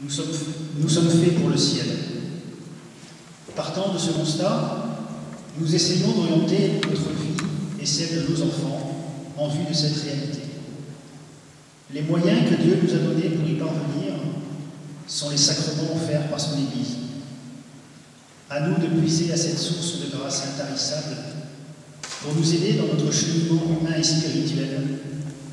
Nous sommes faits pour le ciel. Partant de ce constat, nous essayons d'orienter notre vie et celle de nos enfants en vue de cette réalité. Les moyens que Dieu nous a donnés pour y parvenir sont les sacrements offerts par son Église. À nous de puiser à cette source de grâce intarissable pour nous aider dans notre cheminement humain et spirituel,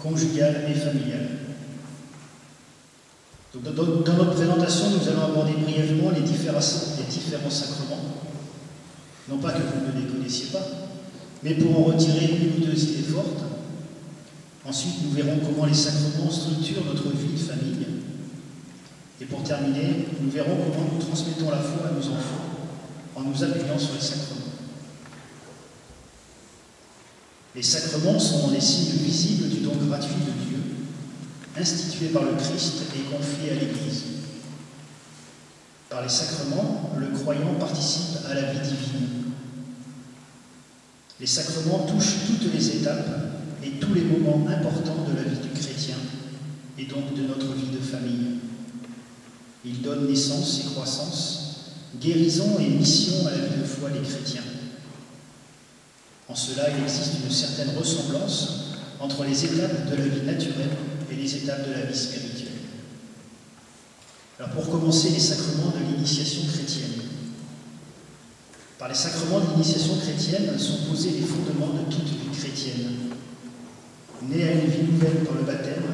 conjugal et familial. Donc, dans notre présentation, nous allons aborder brièvement les différents sacrements. Non pas que vous ne les connaissiez pas, mais pour en retirer une ou deux idées fortes. Ensuite, nous verrons comment les sacrements structurent notre vie de famille. Et pour terminer, nous verrons comment nous transmettons la foi à nos enfants en nous appuyant sur les sacrements. Les sacrements sont les signes visibles du don gratuit de Dieu, institué par le Christ et confié à l'Église. Par les sacrements, le croyant participe à la vie divine. Les sacrements touchent toutes les étapes et tous les moments importants de la vie du chrétien et donc de notre vie de famille. Ils donnent naissance et croissance, guérison et mission à la vie de foi des chrétiens. En cela, il existe une certaine ressemblance entre les étapes de la vie naturelle et les étapes de la vie spirituelle. Alors pour commencer, les sacrements de l'initiation chrétienne. Par les sacrements de l'initiation chrétienne sont posés les fondements de toute vie chrétienne. Nés à une vie nouvelle par le baptême,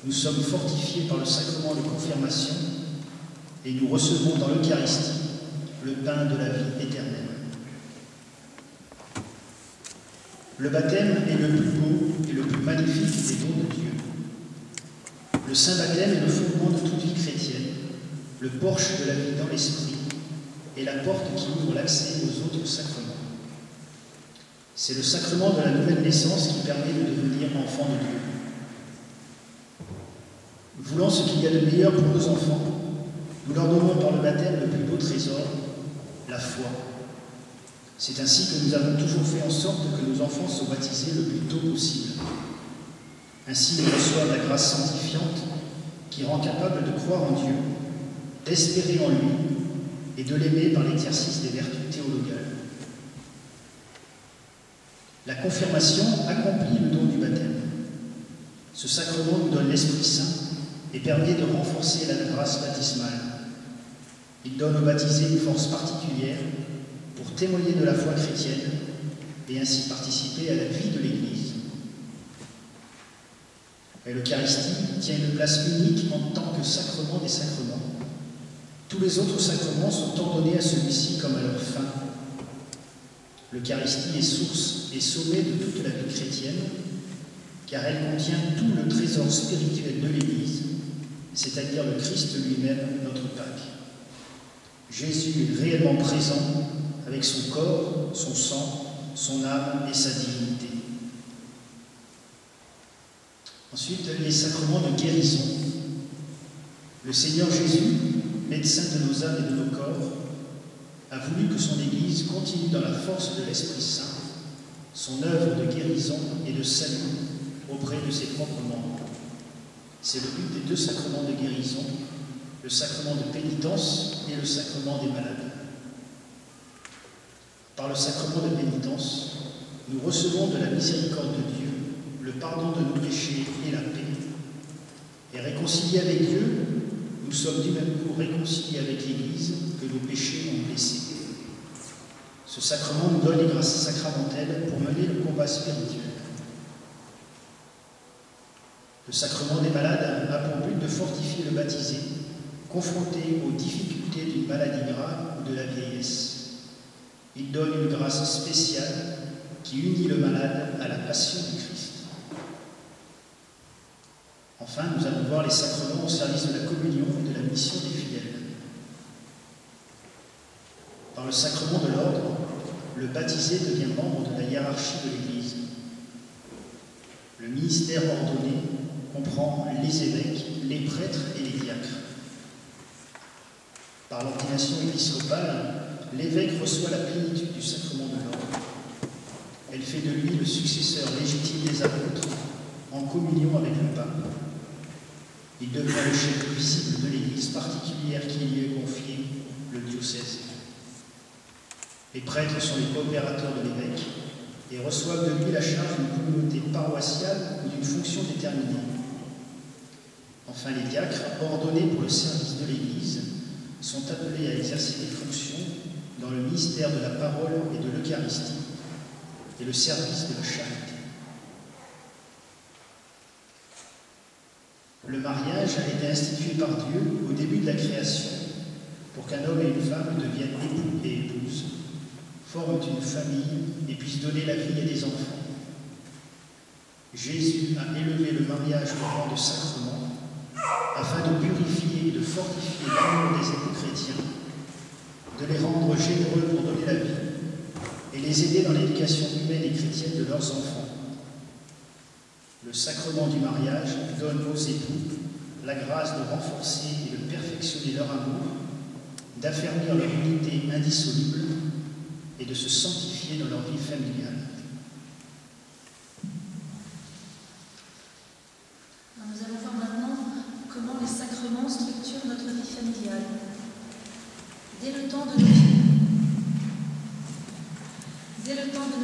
nous sommes fortifiés par le sacrement de confirmation et nous recevons dans l'Eucharistie le pain de la vie éternelle. Le baptême est le plus beau et le plus magnifique des dons de Dieu. Le saint baptême est le fondement de toute vie chrétienne, le porche de la vie dans l'esprit et la porte qui ouvre l'accès aux autres sacrements. C'est le sacrement de la nouvelle naissance qui permet de devenir enfant de Dieu. Voulant ce qu'il y a de meilleur pour nos enfants, nous leur donnons par le baptême le plus beau trésor, la foi. C'est ainsi que nous avons toujours fait en sorte que nos enfants soient baptisés le plus tôt possible. Ainsi, ils reçoivent la grâce sanctifiante qui rend capable de croire en Dieu, d'espérer en lui et de l'aimer par l'exercice des vertus théologales. La confirmation accomplit le don du baptême. Ce sacrement nous donne l'Esprit Saint et permet de renforcer la grâce baptismale. Il donne aux baptisés une force particulière pour témoigner de la foi chrétienne et ainsi participer à la vie de l'Église. Et l'Eucharistie tient une place unique en tant que sacrement des sacrements. Tous les autres sacrements sont ordonnés à celui-ci comme à leur fin. L'Eucharistie est source et sommet de toute la vie chrétienne, car elle contient tout le trésor spirituel de l'Église, c'est-à-dire le Christ lui-même, notre Pâque. Jésus est réellement présent avec son corps, son sang, son âme et sa divinité. Ensuite, les sacrements de guérison. Le Seigneur Jésus, médecin de nos âmes et de nos corps, a voulu que son Église continue dans la force de l'Esprit Saint son œuvre de guérison et de salut auprès de ses propres membres. C'est le but des deux sacrements de guérison, le sacrement de pénitence et le sacrement des malades. Par le sacrement de pénitence, nous recevons de la miséricorde de Dieu le pardon de nos péchés et la paix. Et réconciliés avec Dieu, nous sommes du même coup réconciliés avec l'Église que nos péchés ont blessés. Ce sacrement nous donne les grâces sacramentelles pour mener le combat spirituel. Le sacrement des malades a pour but de fortifier le baptisé, confronté aux difficultés d'une maladie grave ou de la vieillesse. Il donne une grâce spéciale qui unit le malade à la passion du Christ. Enfin, nous allons voir les sacrements au service de la communion et de la mission des fidèles. Par le sacrement de l'ordre, le baptisé devient membre de la hiérarchie de l'Église. Le ministère ordonné comprend les évêques, les prêtres et les diacres. Par l'ordination épiscopale, l'évêque reçoit la plénitude du sacrement de l'ordre. Elle fait de lui le successeur légitime des apôtres, en communion avec le pape. Il devient le chef visible de l'Église particulière qui lui est confiée, le diocèse. Les prêtres sont les coopérateurs de l'évêque et reçoivent de lui la charge d'une communauté paroissiale ou d'une fonction déterminée. Enfin, les diacres, ordonnés pour le service de l'Église, sont appelés à exercer des fonctions dans le ministère de la parole et de l'Eucharistie et le service de la charité. Le mariage a été institué par Dieu au début de la création pour qu'un homme et une femme deviennent époux et épouses, forment une famille et puissent donner la vie à des enfants. Jésus a élevé le mariage au rang de sacrement afin de purifier et de fortifier l'amour des époux chrétiens, de les rendre généreux pour donner la vie et les aider dans l'éducation humaine et chrétienne de leurs enfants. Le sacrement du mariage donne aux époux la grâce de renforcer et de perfectionner leur amour, d'affermir leur unité indissoluble et de se sanctifier dans leur vie familiale. Nous allons voir maintenant comment les sacrements structurent notre vie familiale. Dès le temps de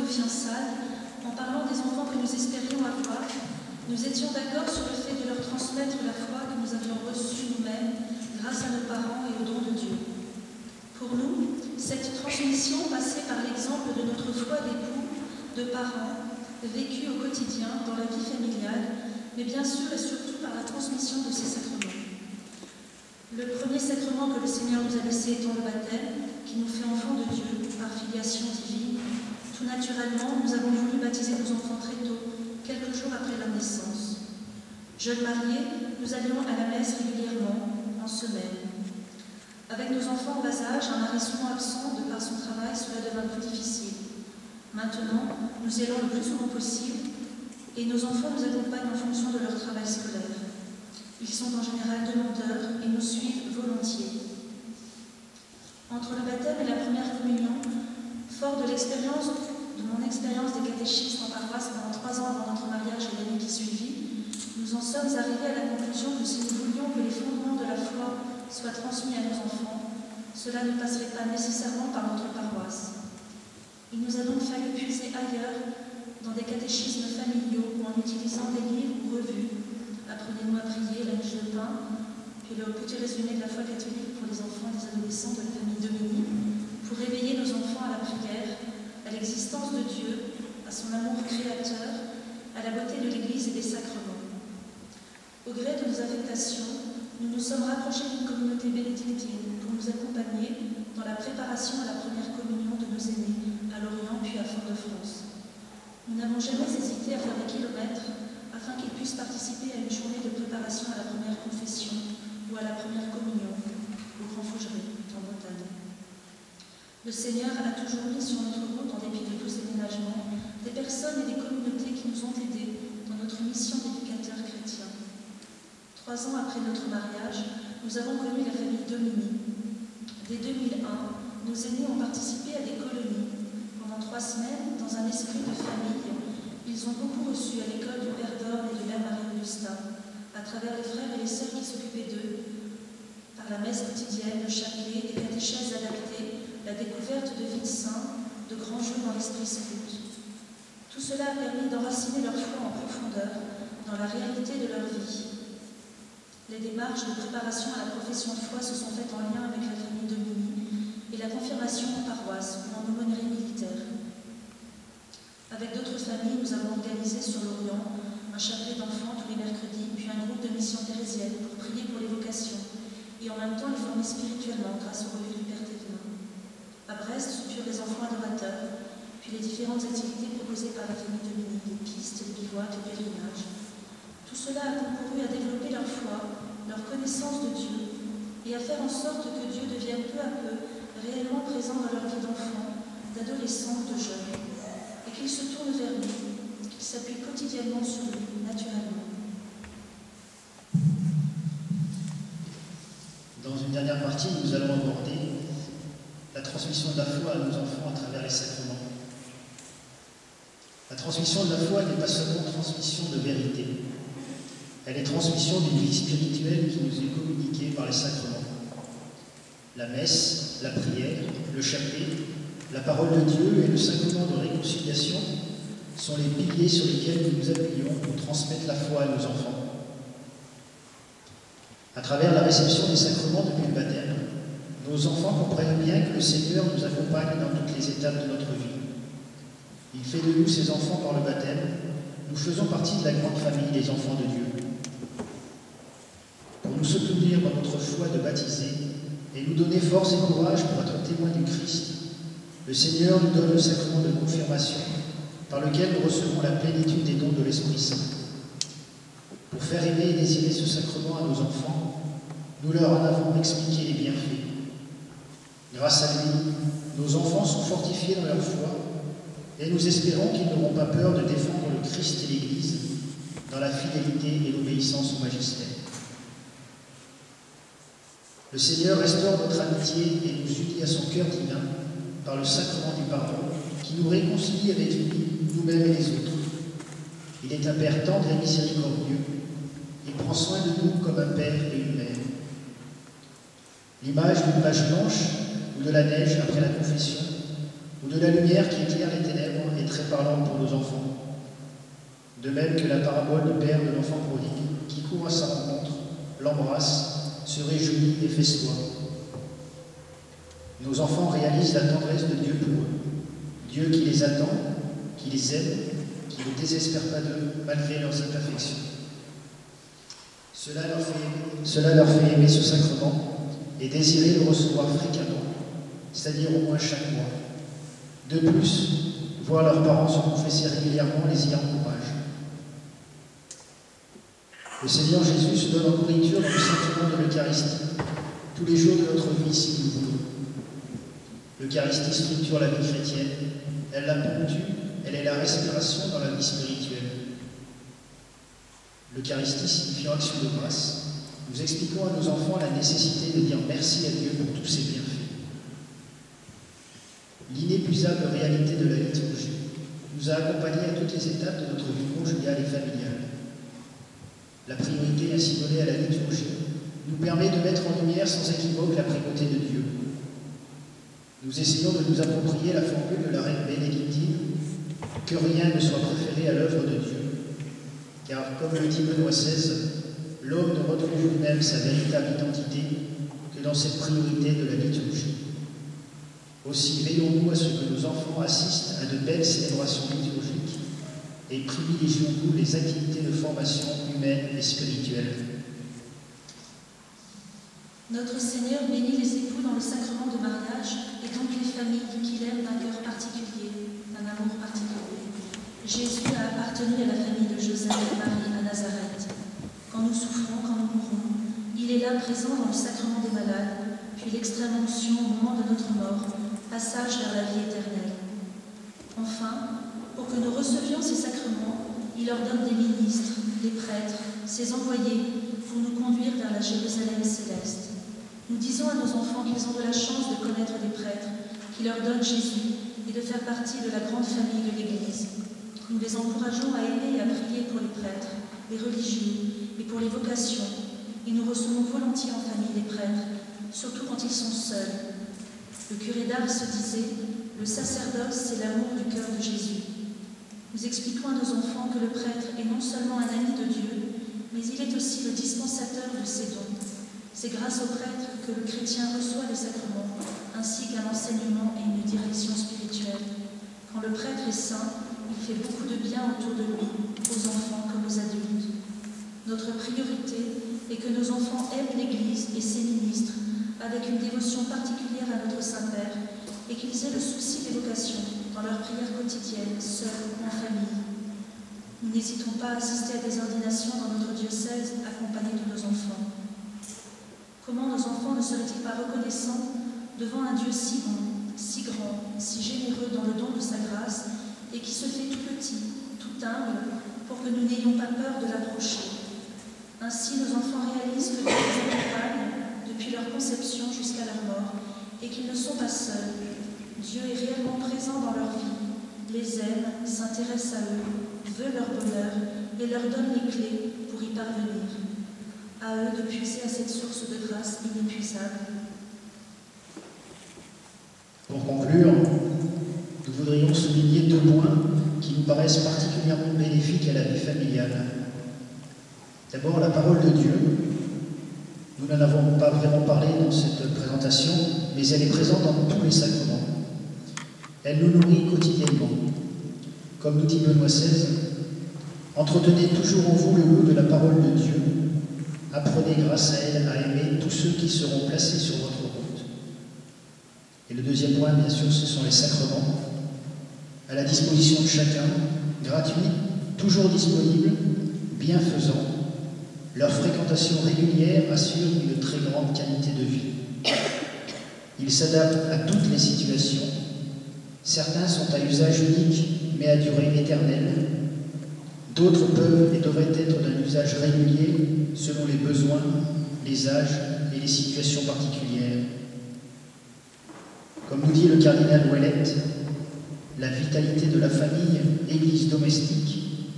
nos fiançailles, en parlant des enfants que nous espérions avoir, nous étions d'accord sur le fait de leur transmettre la foi que nous avions reçue nous-mêmes grâce à nos parents et au don de Dieu. Pour nous, cette transmission passait par l'exemple de notre foi d'époux, de parents, vécue au quotidien dans la vie familiale, mais bien sûr et surtout par la transmission de ces sacrements. Le premier sacrement que le Seigneur nous a laissé étant le baptême, qui nous fait enfants de Dieu par filiation divine. Tout naturellement, nous avons voulu baptiser nos enfants très tôt, quelques jours après leur naissance. Jeunes mariés, nous allions à la messe régulièrement, en semaine. Avec nos enfants en bas âge, un mari souvent absent de par son travail, cela devint plus difficile. Maintenant, nous y allons le plus souvent possible et nos enfants nous accompagnent en fonction de leur travail scolaire. Ils sont en général demandeurs et nous suivent volontiers. Entre le baptême et la première communion, fort de mon expérience des catéchistes en paroisse pendant 3 ans avant notre mariage et l'année qui suivit, nous en sommes arrivés à la conclusion que si nous voulions que les fondements de la foi soient transmis à nos enfants, cela ne passerait pas nécessairement par notre paroisse. Il nous a donc fallu puiser ailleurs, dans des catéchismes familiaux ou en utilisant des livres ou revues. Apprenez-nous à prier, la miche de pain, puis le petit résumé de la foi catholique pour les enfants et les adolescents de la famille Domini, pour réveiller nos enfants à la prière, à l'existence de Dieu, à son amour créateur, à la beauté de l'Église et des sacrements. Au gré de nos affectations, nous nous sommes rapprochés d'une communauté bénédictine pour nous accompagner dans la préparation à la première communion de nos aînés à Lorient puis à Fort-de-France. Nous n'avons jamais hésité à faire des kilomètres afin qu'ils puissent participer à une journée de préparation à la première confession ou à la première communion au Grand Fougeray, en Bretagne. Le Seigneur a toujours mis sur notre route, en dépit de tous ces ménagements, des personnes et des communautés qui nous ont aidés dans notre mission d'éducateurs chrétiens. 3 ans après notre mariage, nous avons connu la famille Domini. Dès 2001, nos aînés ont participé à des colonies. Pendant 3 semaines, dans un esprit de famille, ils ont beaucoup reçu à l'école du Père d'Orne et de Mère Marie-Augustin, à travers les frères et les sœurs qui s'occupaient d'eux, par la messe quotidienne, le chapelet, des catéchèses adaptées, la découverte de vides saints, de grands jeux dans l'esprit scout. Tout cela a permis d'enraciner leur foi en profondeur dans la réalité de leur vie. Les démarches de préparation à la profession de foi se sont faites en lien avec la famille Domini et la confirmation en paroisse ou en aumônerie militaire. Avec d'autres familles, nous avons organisé sur l'Orient un chapelet d'enfants tous les mercredis, puis un groupe de mission thérésienne pour prier pour les vocations et en même temps les former spirituellement grâce au revue du Père Thévenin. À Brest se furent les enfants adorateurs, puis les différentes activités proposées par la famille Domini, les pistes, les bivouacs, les pèlerinages. Tout cela a concouru à développer leur foi, leur connaissance de Dieu et à faire en sorte que Dieu devienne peu à peu réellement présent dans leur vie d'enfants, d'adolescents ou de jeunes, et qu'ils se tournent vers lui, qu'ils s'appuient quotidiennement sur lui, naturellement. Dans une dernière partie, nous allons aborder la transmission de la foi à nos enfants à travers les sacrements. La transmission de la foi n'est pas seulement transmission de vérité. Elle est transmission d'une vie spirituelle qui nous est communiquée par les sacrements. La messe, la prière, le chapelet, la parole de Dieu et le sacrement de réconciliation sont les piliers sur lesquels nous nous appuyons pour transmettre la foi à nos enfants. À travers la réception des sacrements depuis le baptême, nos enfants comprennent bien que le Seigneur nous accompagne dans toutes les étapes de notre vie. Il fait de nous ses enfants par le baptême. Nous faisons partie de la grande famille des enfants de Dieu. Pour nous soutenir dans notre foi de baptiser et nous donner force et courage pour être témoins du Christ, le Seigneur nous donne le sacrement de confirmation par lequel nous recevons la plénitude des dons de l'Esprit Saint. Pour faire aimer et désirer ce sacrement à nos enfants, nous leur en avons expliqué les bienfaits. Grâce à lui, nos enfants sont fortifiés dans leur foi et nous espérons qu'ils n'auront pas peur de défendre le Christ et l'Église dans la fidélité et l'obéissance au magistère. Le Seigneur restaure notre amitié et nous unit à son cœur divin par le sacrement du pardon qui nous réconcilie avec lui, nous-mêmes et les autres. Il est un Père tendre et miséricordieux. Il prend soin de nous comme un père et une mère. L'image d'une page blanche ou de la neige après la confession ou de la lumière qui éclaire les ténèbres est très parlante pour nos enfants. De même que la parabole du père de l'enfant prodigue qui court à sa rencontre, l'embrasse, se réjouit et festoie. Nos enfants réalisent la tendresse de Dieu pour eux. Dieu qui les attend, qui les aime, qui ne désespère pas d'eux malgré leurs imperfections. Cela leur fait aimer ce sacrement et désirer le recevoir fréquemment, c'est-à-dire au moins chaque mois. De plus, voir leurs parents se confesser régulièrement les y encourage. Le Seigneur Jésus se donne en nourriture dans le sacrement de l'Eucharistie, tous les jours de notre vie si nous voulons. L'Eucharistie structure la vie chrétienne, elle la ponctue, elle est la respiration dans la vie spirituelle. L'Eucharistie signifiant action de grâce, nous expliquons à nos enfants la nécessité de dire merci à Dieu pour tous ses bienfaits. L'inépuisable réalité de la liturgie nous a accompagnés à toutes les étapes de notre vie conjugale et familiale. La priorité ainsi donnée à la liturgie nous permet de mettre en lumière sans équivoque la primauté de Dieu. Nous essayons de nous approprier la formule de la reine bénédictine « que rien ne soit préféré à l'œuvre de Dieu ». Car, comme le dit Benoît XVI, l'homme ne retrouve lui-même sa véritable identité que dans cette priorité de la liturgie. Aussi, veillons-nous à ce que nos enfants assistent à de belles célébrations liturgiques et privilégions-nous les activités de formation humaine et spirituelle. Notre Seigneur bénit les époux dans le sacrement de mariage et donc les familles qu'il aime d'un cœur particulier, d'un amour particulier. Jésus a appartenu à la famille de Joseph et Marie à Nazareth. Quand nous souffrons, quand nous mourons, il est là présent dans le sacrement des malades, puis l'extrême onction au moment de notre mort, passage vers la vie éternelle. Enfin, pour que nous recevions ces sacrements, il ordonne des ministres, des prêtres, ses envoyés, pour nous conduire vers la Jérusalem céleste. Nous disons à nos enfants qu'ils ont de la chance de connaître des prêtres, qui leur donnent Jésus et de faire partie de la grande famille de l'Église. Nous les encourageons à aimer et à prier pour les prêtres, les religieux et pour les vocations, et nous recevons volontiers en famille les prêtres, surtout quand ils sont seuls. Le curé d'Ars se disait « Le sacerdoce, c'est l'amour du cœur de Jésus ». Nous expliquons à nos enfants que le prêtre est non seulement un ami de Dieu, mais il est aussi le dispensateur de ses dons. C'est grâce au prêtre que le chrétien reçoit les sacrements, ainsi qu'un enseignement et une direction spirituelle. Quand le prêtre est saint, il fait beaucoup de bien autour de lui, aux enfants comme aux adultes. Notre priorité est que nos enfants aiment l'Église et ses ministres, avec une dévotion particulière à notre Saint-Père, et qu'ils aient le souci des vocations dans leurs prières quotidiennes, seuls ou en famille. Nous n'hésitons pas à assister à des ordinations dans notre diocèse accompagnés de nos enfants. Comment nos enfants ne seraient-ils pas reconnaissants devant un Dieu si bon, si grand, si généreux dans le don de sa grâce et qui se fait tout petit, tout humble, pour que nous n'ayons pas peur de l'approcher. Ainsi, nos enfants réalisent que Dieu les accompagne depuis leur conception jusqu'à leur mort et qu'ils ne sont pas seuls. Dieu est réellement présent dans leur vie, les aime, s'intéresse à eux, veut leur bonheur et leur donne les clés pour pour y parvenir. À eux de puiser à cette source de grâce inépuisable. Pour conclure, nous voudrions souligner 2 points qui nous paraissent particulièrement bénéfiques à la vie familiale. D'abord, la parole de Dieu. Nous n'en avons pas vraiment parlé dans cette présentation, mais elle est présente dans tous les sacrements. Elle nous nourrit quotidiennement. Comme nous dit Benoît XVI, entretenez toujours en vous le goût de la parole de Dieu. Apprenez grâce à elle à aimer tous ceux qui seront placés sur votre route. Et le deuxième point, bien sûr, ce sont les sacrements, à la disposition de chacun, gratuits, toujours disponibles, bienfaisants. Leur fréquentation régulière assure une très grande qualité de vie. Ils s'adaptent à toutes les situations. Certains sont à usage unique, mais à durée éternelle. D'autres peuvent et devraient être d'un usage régulier selon les besoins, les âges et les situations particulières. Comme nous dit le cardinal Ouellette, la vitalité de la famille, église domestique,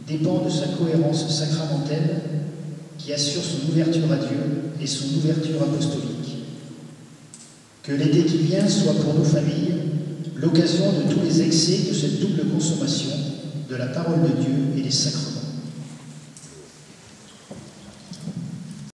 dépend de sa cohérence sacramentelle qui assure son ouverture à Dieu et son ouverture apostolique. Que l'été qui vient soit pour nos familles l'occasion de tous les excès de cette double consommation de la parole de Dieu et des sacrements.